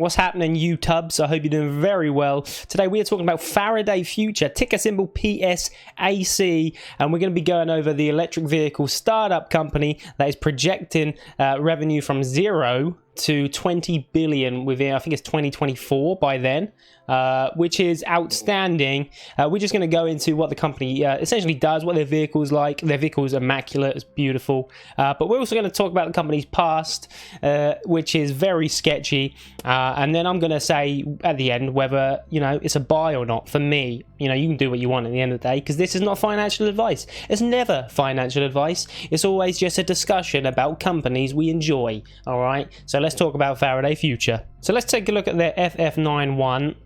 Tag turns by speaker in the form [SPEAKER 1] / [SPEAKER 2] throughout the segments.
[SPEAKER 1] What's happening, you tubs? I hope you're doing very well. Today we are talking about Faraday Future, ticker symbol PSAC, and we're going to be going over the electric vehicle startup company that is projecting revenue from 0 to 20 billion within, I think it's 2024 by then, which is outstanding. We're just going to go into what the company essentially does, what their vehicle's like. Their vehicle's immaculate, it's beautiful, but we're also going to talk about the company's past, which is very sketchy, and then I'm going to say at the end whether, you know, it's a buy or not. For me, you know, you can do what you want at the end of the day, because this is not financial advice. It's never financial advice. It's always just a discussion about companies we enjoy. All right, so let's talk about Faraday Future. So let's take a look at their FF91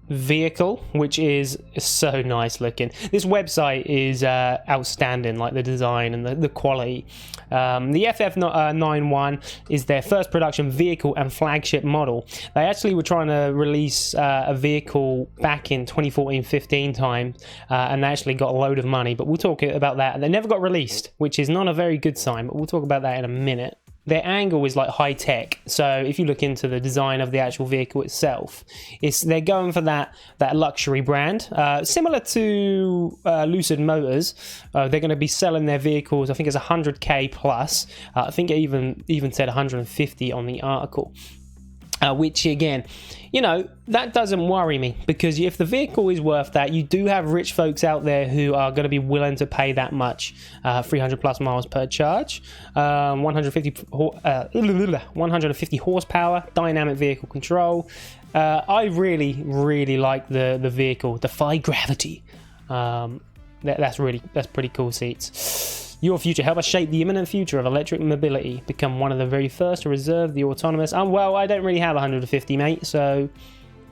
[SPEAKER 1] vehicle, which is so nice looking. This website is outstanding, like the design and the quality. The FF91 is their first production vehicle and flagship model. They actually were trying to release a vehicle back in 2014-15 time, and they actually got a load of money, but we'll talk about that. They never got released, which is not a very good sign, but we'll talk about that in a minute. Their angle is like high tech, so if you look into the design of the actual vehicle itself, they're going for that luxury brand, similar to Lucid Motors. They're going to be selling their vehicles, I think it's 100k plus. I think it even said 150 on the article. Which again, you know, that doesn't worry me, because if the vehicle is worth that, you do have rich folks out there who are going to be willing to pay that much. 300 plus miles per charge, 150 horsepower, dynamic vehicle control. I really like the vehicle. Defy gravity. That's pretty cool seats. Your future. Help us shape the imminent future of electric mobility. Become one of the very first to reserve the autonomous. Well, I don't really have 150, mate, so,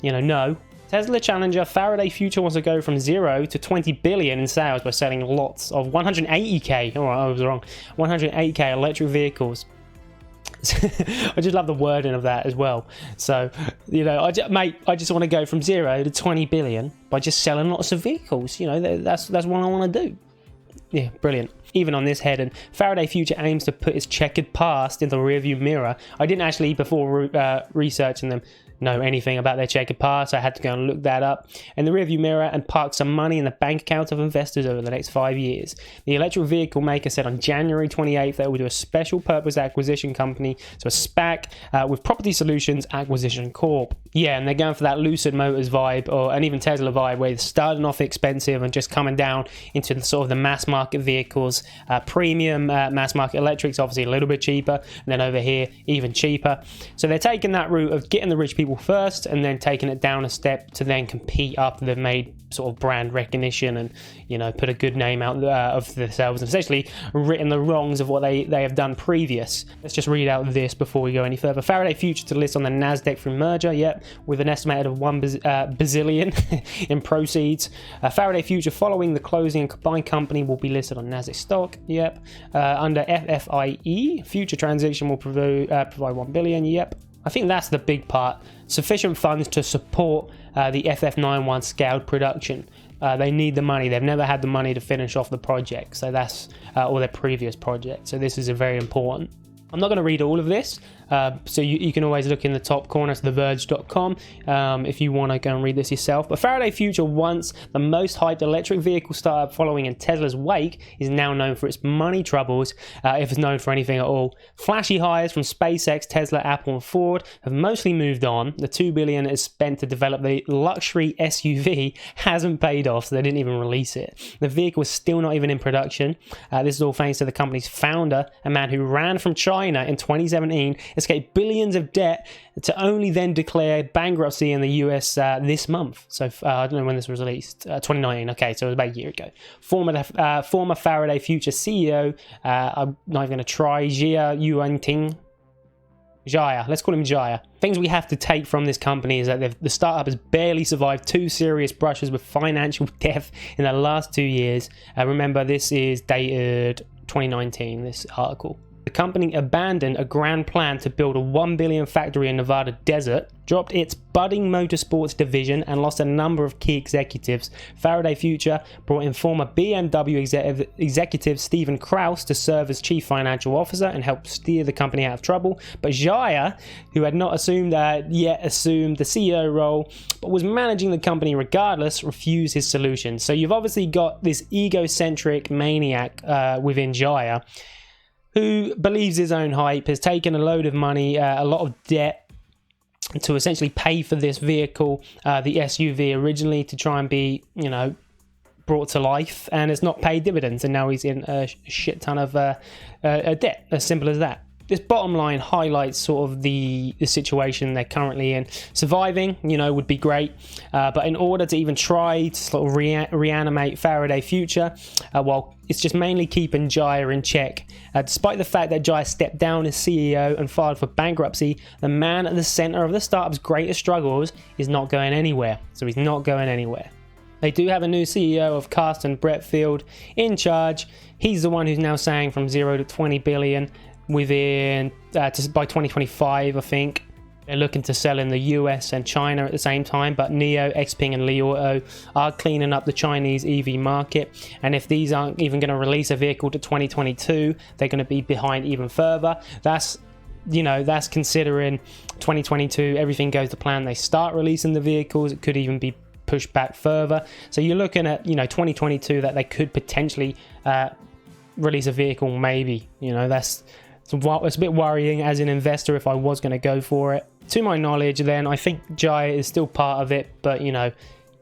[SPEAKER 1] you know, no. Tesla challenger Faraday Future wants to go from 0 to 20 billion in sales by selling lots of 180k. All right, I was wrong. 180k electric vehicles. I just love the wording of that as well. So, you know, I just want to go from 0 to 20 billion by just selling lots of vehicles. You know, that's what I want to do. Yeah, brilliant. Even on this heading, Faraday Future aims to put its checkered past in the rearview mirror. I didn't actually, before researching them, know anything about their checkered past. I had to go and look that up. In the rearview mirror, and park some money in the bank accounts of investors over the next 5 years. The electric vehicle maker said on January 28th that it will do a special purpose acquisition company, so a SPAC, with Property Solutions Acquisition Corp. Yeah, and they're going for that Lucid Motors vibe, and even Tesla vibe, where they're starting off expensive and just coming down into the sort of the mass market vehicles. Premium mass market electrics, obviously a little bit cheaper, and then over here even cheaper. So they're taking that route of getting the rich people first, and then taking it down a step to then compete after they've made sort of brand recognition and, you know, put a good name out of themselves, and essentially written the wrongs of what they have done previous. Let's just read out this before we go any further. Faraday Future to list on the Nasdaq through merger, yep, with an estimated of 1 bazillion in proceeds. Faraday Future, following the closing, combined company will be listed on Nasdaq stock, yep. Under FFIE, future transaction will provide 1 billion, yep. I think that's the big part. Sufficient funds to support the FF91 scaled production. They need the money. They've never had the money to finish off the project, so that's or their previous project. So this is very important. I'm not going to read all of this, so you can always look in the top corner, it's theverge.com, if you want to go and read this yourself. But Faraday Future, once the most hyped electric vehicle startup following in Tesla's wake, is now known for its money troubles, if it's known for anything at all. Flashy hires from SpaceX, Tesla, Apple and Ford have mostly moved on. The $2 billion is spent to develop the luxury SUV hasn't paid off, so they didn't even release it. The vehicle is still not even in production. This is all thanks to the company's founder, a man who ran from China in 2017, escaped billions of debt to only then declare bankruptcy in the US this month. So I don't know when this was released. 2019. Okay, so it was about a year ago. Former Faraday Future CEO, I'm not even going to try, Jia Yuanting. Jaya, let's call him Jaya. Things we have to take from this company is that the startup has barely survived 2 serious brushes with financial death in the last 2 years. Remember, this is dated 2019, this article. The company abandoned a grand plan to build a $1 billion factory in Nevada desert, dropped its budding motorsports division, and lost a number of key executives. Faraday Future brought in former BMW executive Stephen Krause to serve as chief financial officer and help steer the company out of trouble. But Jaya, who had not yet assumed the CEO role, but was managing the company regardless, refused his solution. So you've obviously got this egocentric maniac within Jaya, who believes his own hype, has taken a load of money, a lot of debt, to essentially pay for this vehicle, the SUV originally, to try and be, brought to life, and it's not paid dividends, and now he's in a shit ton of debt. As simple as that. This bottom line highlights sort of the situation they're currently in. Surviving, would be great, but in order to even try to sort of reanimate Faraday Future, well, it's just mainly keeping Jaya in check. Despite the fact that Jaya stepped down as CEO and filed for bankruptcy, the man at the center of the startup's greatest struggles is not going anywhere. So he's not going anywhere. They do have a new CEO of Carsten Bretfield in charge. He's the one who's now saying from 0 to 20 billion within by 2025, I think. They're looking to sell in the US and China at the same time, but NIO, Xpeng and Li Auto are cleaning up the Chinese EV market, and if these aren't even going to release a vehicle to 2022, they're going to be behind even further. That's considering 2022, everything goes to plan, they start releasing the vehicles. It could even be pushed back further, so you're looking at 2022 that they could potentially release a vehicle. Maybe it's a bit worrying as an investor if I was going to go for it. To my knowledge, then, I think Jaya is still part of it, but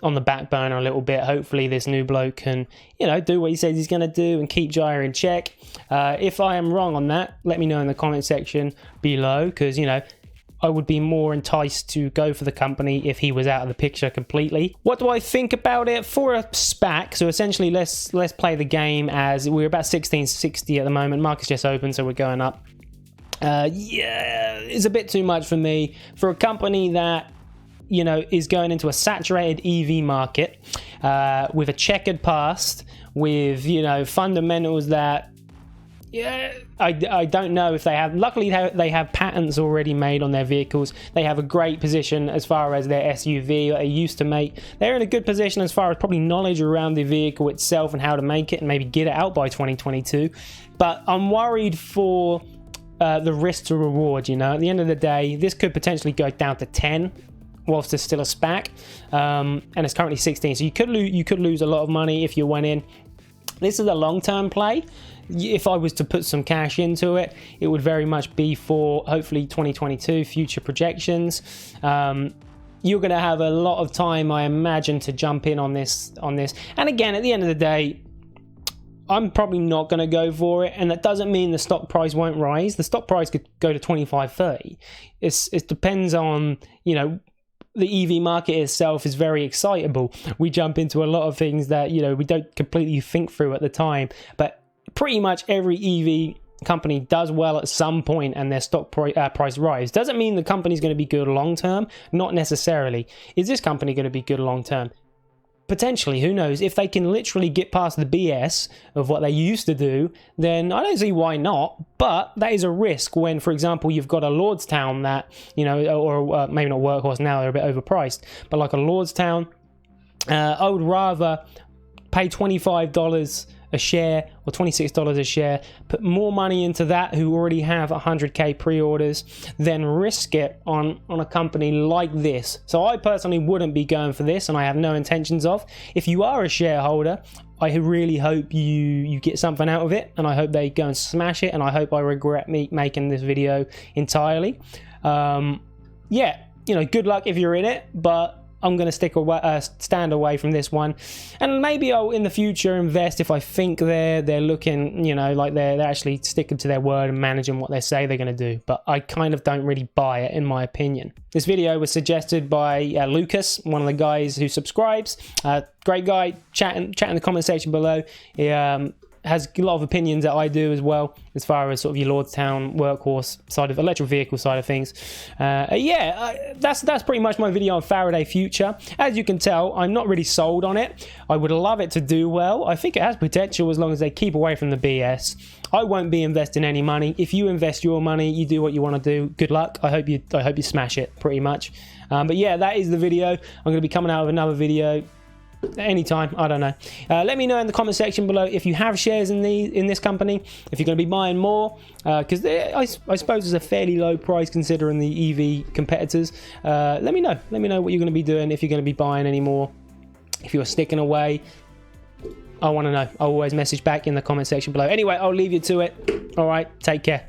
[SPEAKER 1] on the back burner a little bit. Hopefully this new bloke can do what he says he's going to do and keep Jaya in check. If I am wrong on that, let me know in the comment section below, because I would be more enticed to go for the company if he was out of the picture completely. What do I think about it? For a SPAC, so essentially let's play the game as we're about 1660 at the moment. Market's just open, so we're going up. Yeah, it's a bit too much for me. For a company that is going into a saturated EV market, with a checkered past, with fundamentals that, yeah, I don't know if they have. Luckily, they have patents already made on their vehicles. They have a great position as far as their SUV that they used to make. They're in a good position as far as probably knowledge around the vehicle itself and how to make it and maybe get it out by 2022. But I'm worried for the risk to reward. At the end of the day, this could potentially go down to 10 whilst there's still a SPAC, and it's currently 16. So you could lose a lot of money if you went in. This is a long-term play. If I was to put some cash into it, it would very much be for hopefully 2022 future projections. You're going to have a lot of time, I imagine, to jump in on this. And again, at the end of the day, I'm probably not going to go for it, and that doesn't mean the stock price won't rise. The stock price could go to 25, 30. It depends on, the EV market itself is very excitable. We jump into a lot of things that, we don't completely think through at the time, but pretty much every EV company does well at some point and their stock price rise. Doesn't mean the company's going to be good long term, not necessarily. Is this company going to be good long term? Potentially, who knows? If they can literally get past the BS of what they used to do, then I don't see why not. But that is a risk when, for example, you've got a Lordstown that, or maybe not Workhorse now, they're a bit overpriced, but like a Lordstown, I would rather pay $25 a share or $26 a share, put more money into that who already have 100k pre-orders, than risk it on a company like this. So I personally wouldn't be going for this, and I have no intentions of. If you are a shareholder, I really hope you get something out of it, and I hope they go and smash it, and I hope I regret making this video entirely. Yeah, good luck if you're in it, but I'm going to stand away from this one, and maybe I'll in the future invest if I think they're looking, like they're actually sticking to their word and managing what they say they're going to do. But I kind of don't really buy it, in my opinion. This video was suggested by Lucas, one of the guys who subscribes. Great guy. Chat in the comment section below. He has a lot of opinions that I do as well, as far as sort of your Lordstown Workhorse side of electric vehicle side of things. That's pretty much my video on Faraday Future. As you can tell, I'm not really sold on it. I would love it to do well. I think it has potential as long as they keep away from the BS. I won't be investing any money. If you invest your money, you do what you want to do. Good luck. I hope you smash it pretty much. But yeah, that is the video. I'm going to be coming out with another video anytime. I don't know. Let me know in the comment section below if you have shares in this company, if you're going to be buying more, because I suppose it's a fairly low price considering the EV competitors. Let me know what you're going to be doing, if you're going to be buying any more, if you're sticking away. I want to know. I'll always message back in the comment section below. Anyway, I'll leave you to it. All right, take care.